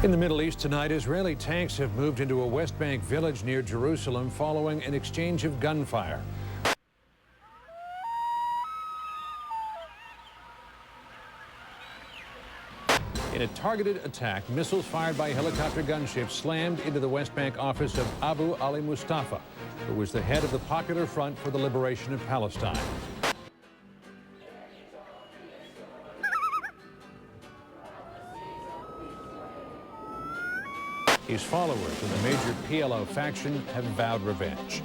In the Middle East tonight, Israeli tanks have moved into a West Bank village near Jerusalem following an exchange of gunfire. In a targeted attack, missiles fired by helicopter gunships slammed into the West Bank office of Abu Ali Mustafa, who was the head of the Popular Front for the Liberation of Palestine. His followers in the major PLO faction have vowed revenge.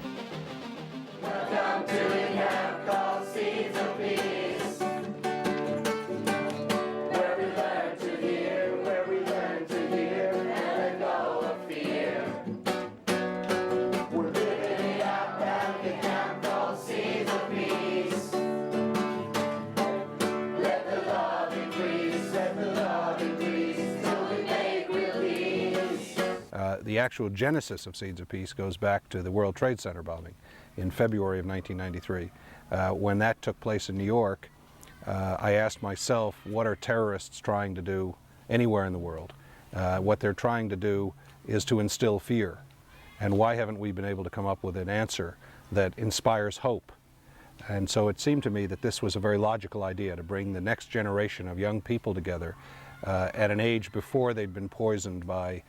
Welcome to a camp called Seeds of Peace, where we learn to hear, and let go of fear. We're living it out at the camp called Seeds of Peace. Let the love increase, till we make release. The actual genesis of Seeds of Peace goes back to the World Trade Center bombing in February of 1993. When that took place in New York, I asked myself, what are terrorists trying to do anywhere in the world? What they're trying to do is to instill fear. And why haven't we been able to come up with an answer that inspires hope? And so it seemed to me that this was a very logical idea, to bring the next generation of young people together at an age before they'd been poisoned by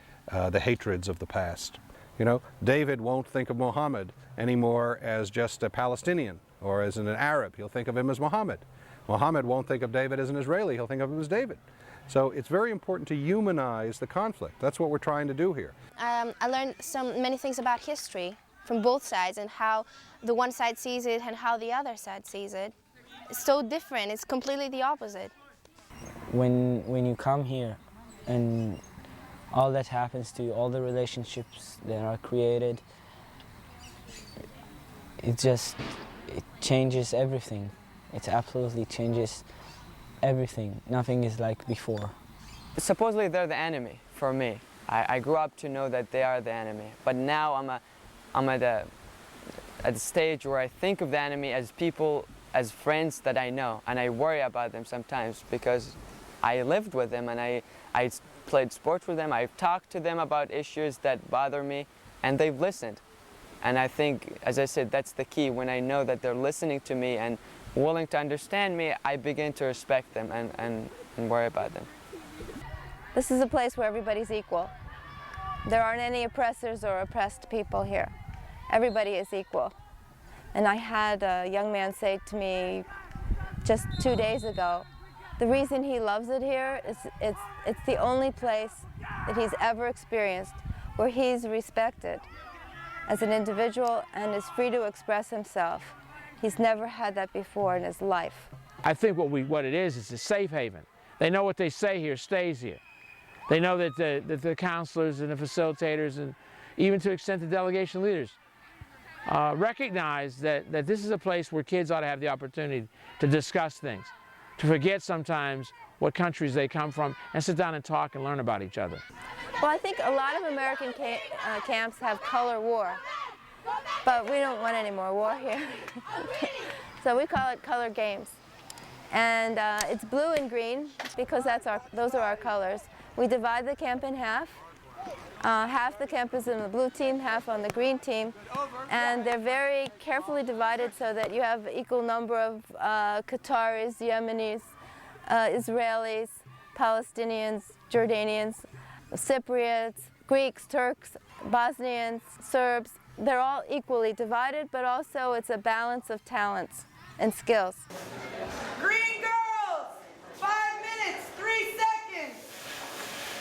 the hatreds of the past. You know, David won't think of Muhammad anymore as just a Palestinian or as an Arab. He'll think of him as Muhammad. Muhammad won't think of David as an Israeli. He'll think of him as David. So it's very important to humanize the conflict. That's what we're trying to do here. I learned many things about history from both sides and how the one side sees it and how the other side sees it. It's so different. It's completely the opposite. When you come here and all that happens to you, all the relationships that are created, it changes everything. It absolutely changes everything. Nothing is like before. Supposedly they're the enemy for me. I grew up to know that they are the enemy, but now I'm at the stage where I think of the enemy as people, as friends that I know, and I worry about them sometimes because I lived with them and I played sports with them. I've talked to them about issues that bother me, and they've listened. And I think, as I said, that's the key. When I know that they're listening to me and willing to understand me, I begin to respect them and worry about them. This is a place where everybody's equal. There aren't any oppressors or oppressed people here. Everybody is equal. And I had a young man say to me just 2 days ago, the reason he loves it here is it's the only place that he's ever experienced where he's respected as an individual and is free to express himself. He's never had that before in his life. I think what it is a safe haven. They know what they say here stays here. They know that the counselors and the facilitators and even to the extent the delegation leaders recognize that this is a place where kids ought to have the opportunity to discuss things, to forget sometimes what countries they come from and sit down and talk and learn about each other. Well, I think a lot of American camps have color war, but we don't want any more war here. So we call it color games. And it's blue and green because those are our colors. We divide the camp in half. Half the camp is in the blue team, half on the green team. And they're very carefully divided so that you have equal number of Qataris, Yemenis, Israelis, Palestinians, Jordanians, Cypriots, Greeks, Turks, Bosnians, Serbs. They're all equally divided, but also it's a balance of talents and skills. Green girls, 5 minutes, 3 seconds.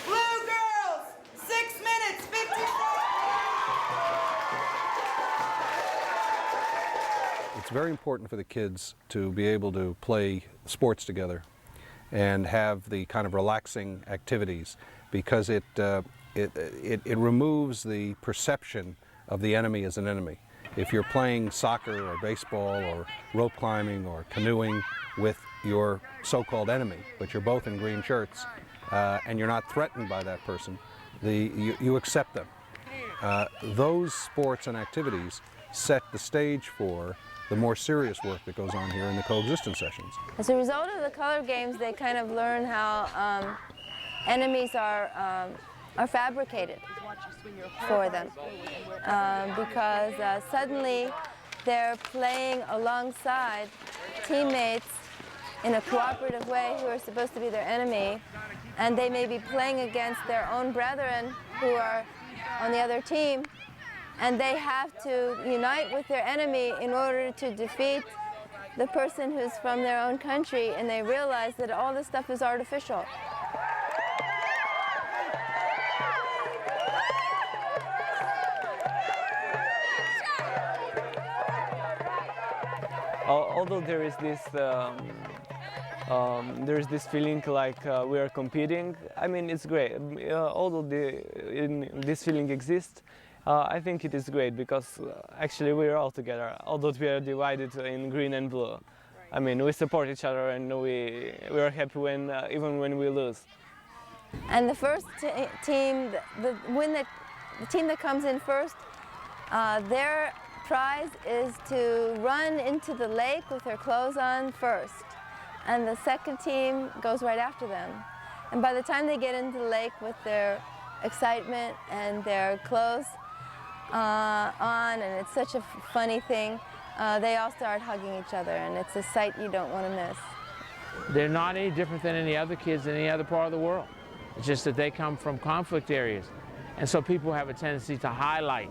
Blue girls, 6 minutes, 50 seconds. It's very important for the kids to be able to play sports together and have the kind of relaxing activities, because it removes the perception of the enemy as an enemy. If you're playing soccer or baseball or rope climbing or canoeing with your so-called enemy, but you're both in green shirts and you're not threatened by that person, you accept them. Those sports and activities set the stage for the more serious work that goes on here in the coexistence sessions. As a result of the color games, they kind of learn how enemies are are fabricated for them because suddenly they're playing alongside teammates in a cooperative way who are supposed to be their enemy, and they may be playing against their own brethren who are on the other team, and they have to unite with their enemy in order to defeat the person who's from their own country, and they realize that all this stuff is artificial. Although there is this feeling like we are competing, I mean, it's great. Although this feeling exists, I think it is great because actually we are all together, although we are divided in green and blue. I mean, we support each other and we are happy when, even when we lose. And the first team, the team that comes in first, their prize is to run into the lake with their clothes on first. And the second team goes right after them. And by the time they get into the lake with their excitement and their clothes on, and it's such a funny thing, they all start hugging each other, and it's a sight you don't want to miss. They're not any different than any other kids in any other part of the world. It's just that they come from conflict areas. And so people have a tendency to highlight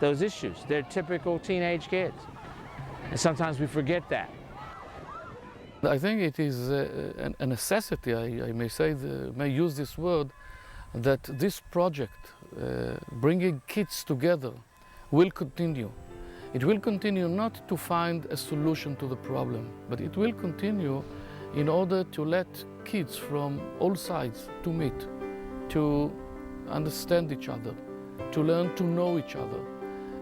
those issues. They're typical teenage kids. And sometimes we forget that. I think it is a necessity, I may use this word, that this project, bringing kids together, will continue. It will continue not to find a solution to the problem, but it will continue in order to let kids from all sides to meet, to understand each other, to learn to know each other,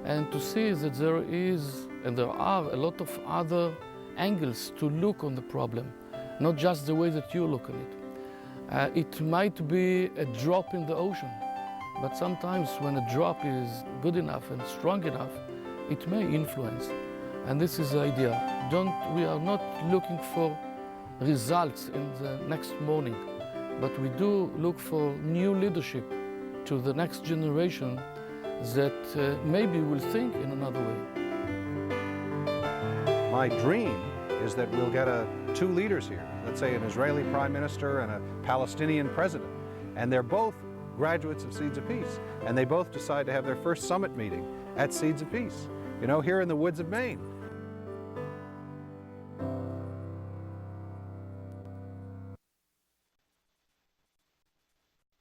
and to see that there is, and there are a lot of other angles to look on the problem, not just the way that you look at it. It might be a drop in the ocean, but sometimes when a drop is good enough and strong enough, it may influence. And this is the idea. We are not looking for results in the next morning, but we do look for new leadership to the next generation that maybe will think in another way. My dream is that we'll get two leaders here, let's say an Israeli prime minister and a Palestinian president, and they're both graduates of Seeds of Peace, and they both decide to have their first summit meeting at Seeds of Peace, you know, here in the woods of Maine.